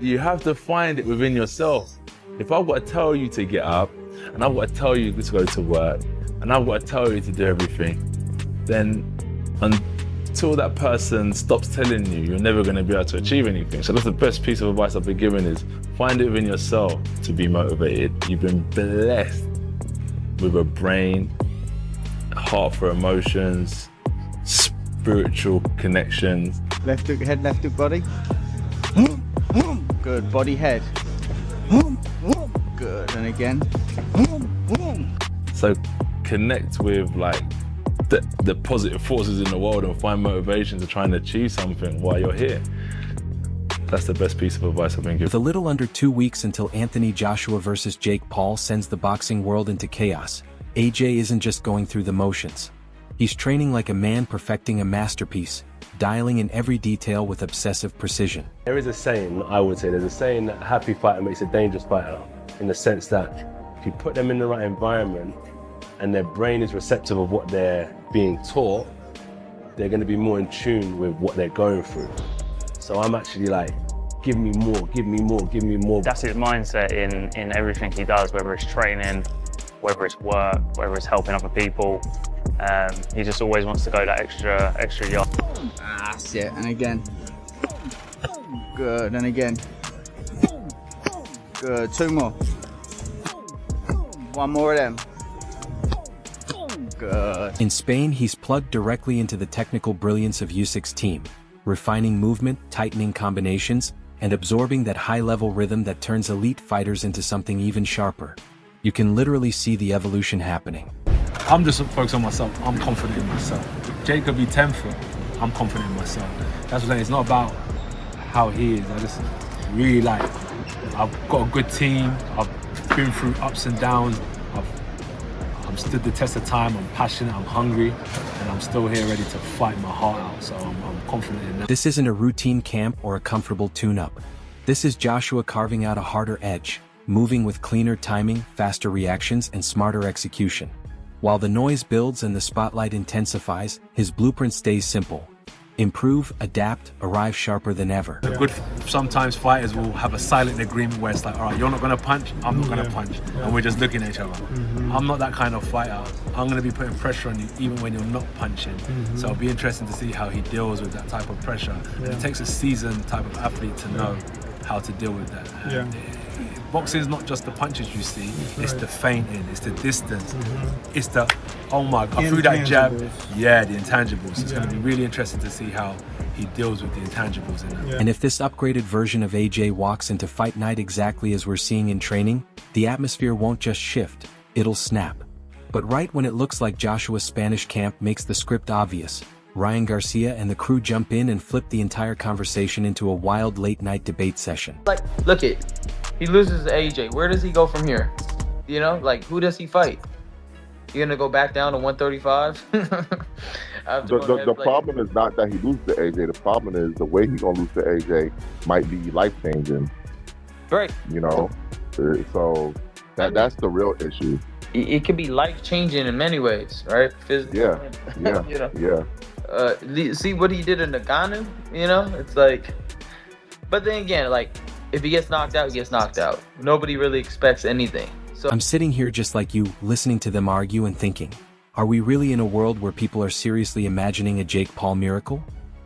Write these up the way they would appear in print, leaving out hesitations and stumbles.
You have to find it within yourself. If I've got to tell you to get up, and I've got to tell you to go to work, and I've got to tell you to do everything, then until that person stops telling you, you're never going to be able to achieve anything. So that's the best piece of advice I've been given, is find it within yourself to be motivated. You've been blessed with a brain, heart for emotions, spiritual connections. Left hook head, left hook body. Good, body head. Good, and again. So connect with like the positive forces in the world and find motivation to try and achieve something while you're here. That's the best piece of advice I've been given. With a little under 2 weeks until Anthony Joshua versus Jake Paul sends the boxing world into chaos, AJ isn't just going through the motions. He's training like a man perfecting a masterpiece, dialing in every detail with obsessive precision. There is a saying, I would say, there's a saying that a happy fighter makes a dangerous fighter, in the sense that if you put them in the right environment and their brain is receptive of what they're being taught, they're going to be more in tune with what they're going through. So I'm actually like, give me more, give me more, give me more. That's his mindset in everything he does, whether it's training, whether it's work, whether it's helping other people. He just always wants to go that extra yard. That's it, and again. Good, and again. Good, 2 more. 1 more of them. Good. In Spain, he's plugged directly into the technical brilliance of Usyk's team, refining movement, tightening combinations, and absorbing that high-level rhythm that turns elite fighters into something even sharper. You can literally see the evolution happening. I'm just focused on myself. I'm confident in myself. Jake could be 10 foot. I'm confident in myself. That's what I'm saying. It's not about how he is. I just really like, I've got a good team. I've been through ups and downs. I've stood the test of time. I'm passionate. I'm hungry. And I'm still here ready to fight my heart out. So I'm confident in that. This isn't a routine camp or a comfortable tune-up. This is Joshua carving out a harder edge, moving with cleaner timing, faster reactions, and smarter execution. While the noise builds and the spotlight intensifies, his blueprint stays simple. Improve, adapt, arrive sharper than ever. Good, sometimes fighters will have a silent agreement where it's like, all right, you're not going to punch, I'm not going to punch. And we're just looking at each other. I'm not that kind of fighter. I'm going to be putting pressure on you even when you're not punching. So it'll be interesting to see how he deals with that type of pressure. And it takes a seasoned type of athlete to know how to deal with that. Boxing is not just the punches you see, it's the feinting, it's the distance, it's the, oh my God, through that jab, yeah, the intangibles. It's going to be really interesting to see how he deals with the intangibles in that. And if this upgraded version of AJ walks into fight night exactly as we're seeing in training, the atmosphere won't just shift, it'll snap. But right when it looks like Joshua's Spanish camp makes the script obvious, Ryan Garcia and the crew jump in and flip the entire conversation into a wild late-night debate session. Like, look it. He loses to AJ. Where does he go from here? You know, like, who does he fight? You gonna go back down to 135? The problem is not that he loses to AJ. The problem is the way he's gonna lose to AJ might be life changing. Right. You know, so that's the real issue. It could be life changing in many ways, right? Physically. Yeah. You know? Yeah. See what he did in Nagano? You know, it's like. But then again, like, if he gets knocked out, he gets knocked out. Nobody really expects anything. So I'm sitting here just like you, listening to them argue and thinking, are we really in a world where people are seriously imagining a Jake Paul miracle?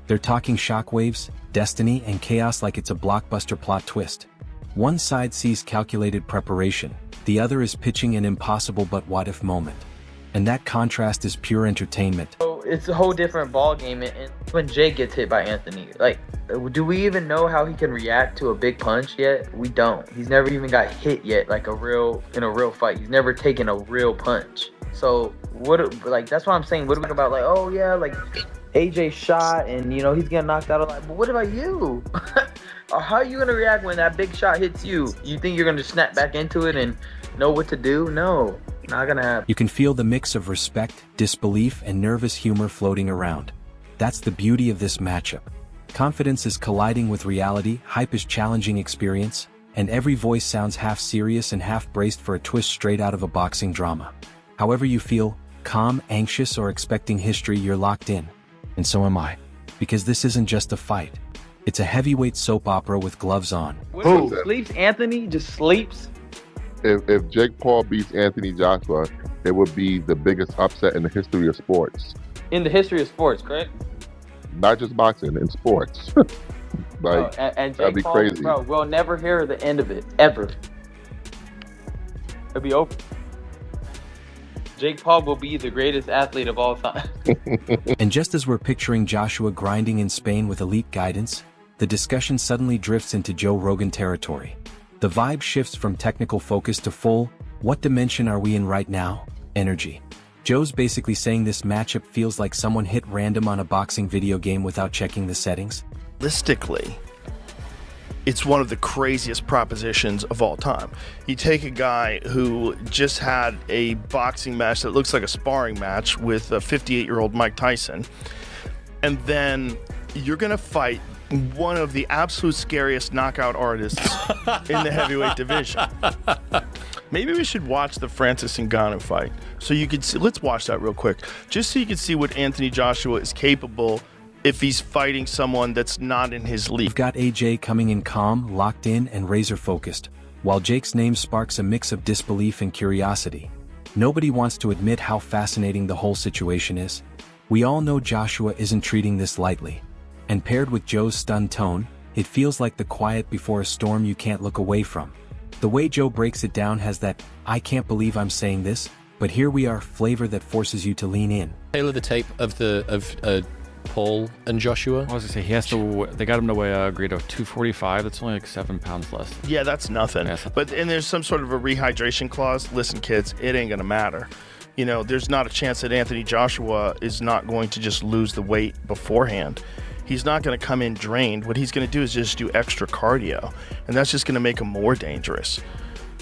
They're talking shockwaves, destiny, and chaos like it's a blockbuster plot twist. One side sees calculated preparation, the other is pitching an impossible but what-if moment. And that contrast is pure entertainment. So it's a whole different ball game. And when Jake gets hit by Anthony, like, do we even know how he can react to a big punch yet? We don't. He's never even got hit yet, like in a real fight. He's never taken a real punch. So that's what I'm saying. What do we about, like, oh yeah, like AJ shot and you know he's getting knocked out alive. But what about you? How are you gonna react when that big shot hits you? You think you're gonna snap back into it and know what to do? No, not gonna happen. You can feel the mix of respect, disbelief, and nervous humor floating around. That's the beauty of this matchup. Confidence is colliding with reality, hype is challenging experience, and every voice sounds half serious and half braced for a twist straight out of a boxing drama. However you feel, calm, anxious, or expecting history, you're locked in. And so am I. Because this isn't just a fight. It's a heavyweight soap opera with gloves on. Who sleeps? Anthony just sleeps. If Jake Paul beats Anthony Joshua, it would be the biggest upset in the history of sports. In the history of sports, correct? Not just boxing, in sports. Bro, and Jake that'd be Paul, crazy. Bro, we'll never hear the end of it, ever. It'll be over. Jake Paul will be the greatest athlete of all time. And just as we're picturing Joshua grinding in Spain with elite guidance, the discussion suddenly drifts into Joe Rogan territory. The vibe shifts from technical focus to full, what dimension are we in right now? Energy. Joe's basically saying this matchup feels like someone hit random on a boxing video game without checking the settings. Realistically, it's one of the craziest propositions of all time. You take a guy who just had a boxing match that looks like a sparring match with a 58-year-old Mike Tyson, and then you're gonna fight one of the absolute scariest knockout artists in the heavyweight division. Maybe we should watch the Francis Ngannou fight so you could see. Let's watch that real quick, just so you can see what Anthony Joshua is capable if he's fighting someone that's not in his league. We've got AJ coming in calm, locked in, and razor-focused, while Jake's name sparks a mix of disbelief and curiosity. Nobody wants to admit how fascinating the whole situation is. We all know Joshua isn't treating this lightly. And paired with Joe's stunned tone, it feels like the quiet before a storm you can't look away from. The way Joe breaks it down has that, I can't believe I'm saying this, but here we are flavor that forces you to lean in. Taylor the tape of Paul and Joshua. I was gonna say they got him to weigh a grade of 245. That's only like 7 pounds less. Yeah, that's nothing. Yeah, and there's some sort of a rehydration clause. Listen, kids, it ain't gonna matter. You know, there's not a chance that Anthony Joshua is not going to just lose the weight beforehand. He's not going to come in drained. What he's going to do is just do extra cardio, and that's just going to make him more dangerous.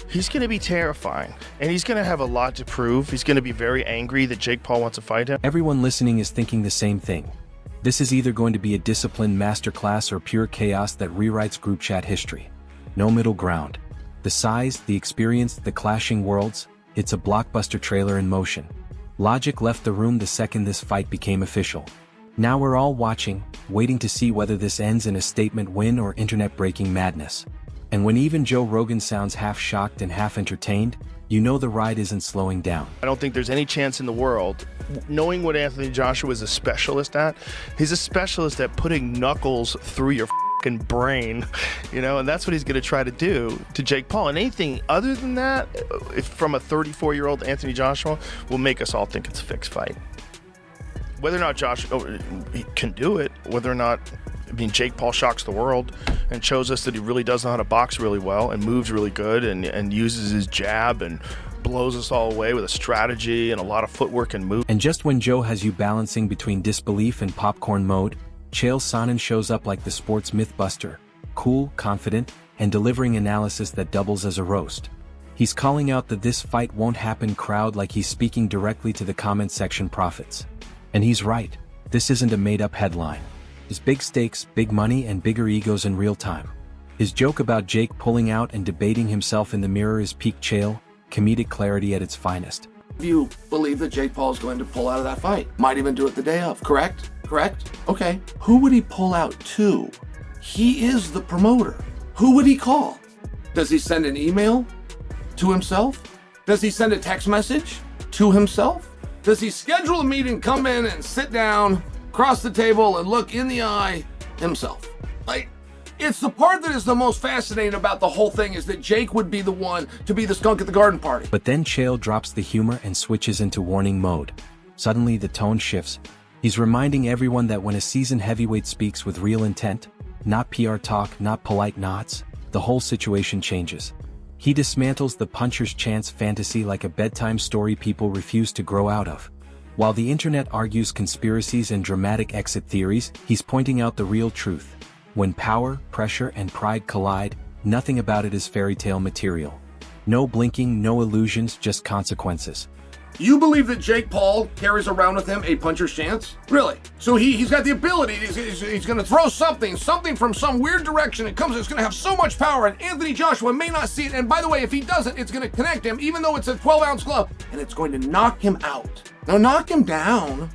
He's going to be terrifying, and he's going to have a lot to prove. He's going to be very angry that Jake Paul wants to fight him. Everyone listening is thinking the same thing. This is either going to be a disciplined masterclass or pure chaos that rewrites group chat history. No middle ground. The size, the experience, the clashing worlds, it's a blockbuster trailer in motion. Logic left the room the second this fight became official. Now we're all watching, waiting to see whether this ends in a statement win or internet-breaking madness. And when even Joe Rogan sounds half shocked and half entertained, you know the ride isn't slowing down. I don't think there's any chance in the world, knowing what Anthony Joshua is a specialist at, he's a specialist at putting knuckles through your fucking brain, you know, and that's what he's going to try to do to Jake Paul. And anything other than that, from a 34-year-old Anthony Joshua, will make us all think it's a fixed fight. Whether or not Josh can do it, whether or not, Jake Paul shocks the world and shows us that he really does know how to box really well and moves really good and uses his jab and blows us all away with a strategy and a lot of footwork and move. And just when Joe has you balancing between disbelief and popcorn mode, Chael Sonnen shows up like the sports mythbuster, cool, confident, and delivering analysis that doubles as a roast. He's calling out that this fight won't happen crowd like he's speaking directly to the comment section prophets. And he's right, this isn't a made-up headline. There's big stakes, big money, and bigger egos in real time. His joke about Jake pulling out and debating himself in the mirror is peak Chael, comedic clarity at its finest. You believe that Jake Paul is going to pull out of that fight. Might even do it the day of, correct? Correct? Okay. Who would he pull out to? He is the promoter. Who would he call? Does he send an email to himself? Does he send a text message to himself? Does he schedule a meeting, come in and sit down, cross the table, and look in the eye himself? Like, it's the part that is the most fascinating about the whole thing is that Jake would be the one to be the skunk at the garden party. But then Chael drops the humor and switches into warning mode. Suddenly the tone shifts. He's reminding everyone that when a seasoned heavyweight speaks with real intent, not PR talk, not polite nods, the whole situation changes. He dismantles the puncher's chance fantasy like a bedtime story people refuse to grow out of. While the internet argues conspiracies and dramatic exit theories, he's pointing out the real truth. When power, pressure, and pride collide, nothing about it is fairy tale material. No blinking, no illusions, just consequences. You believe that Jake Paul carries around with him a puncher's chance? Really? So he's got the ability, he's going to throw something from some weird direction. It's going to have so much power, and Anthony Joshua may not see it. And by the way, if he doesn't, it's going to connect him, even though it's a 12-ounce glove, and it's going to knock him out. Now, knock him down,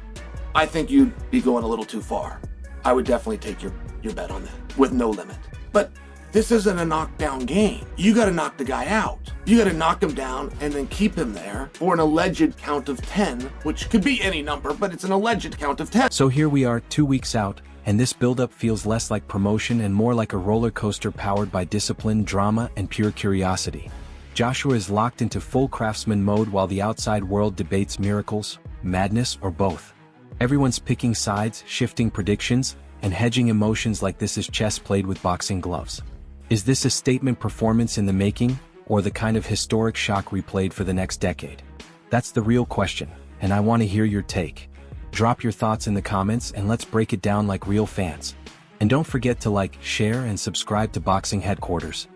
I think you'd be going a little too far. I would definitely take your your bet on that with no limit. But this isn't a knockdown game. You got to knock the guy out. You got to knock him down and then keep him there for an alleged count of 10, which could be any number, but it's an alleged count of 10. So here we are 2 weeks out, and this buildup feels less like promotion and more like a roller coaster powered by discipline, drama, and pure curiosity. Joshua is locked into full craftsman mode while the outside world debates miracles, madness, or both. Everyone's picking sides, shifting predictions, and hedging emotions like this is chess played with boxing gloves. Is this a statement performance in the making, or the kind of historic shock replayed for the next decade? That's the real question, and I want to hear your take. Drop your thoughts in the comments and let's break it down like real fans. And don't forget to like, share, and subscribe to Boxing Headquarters.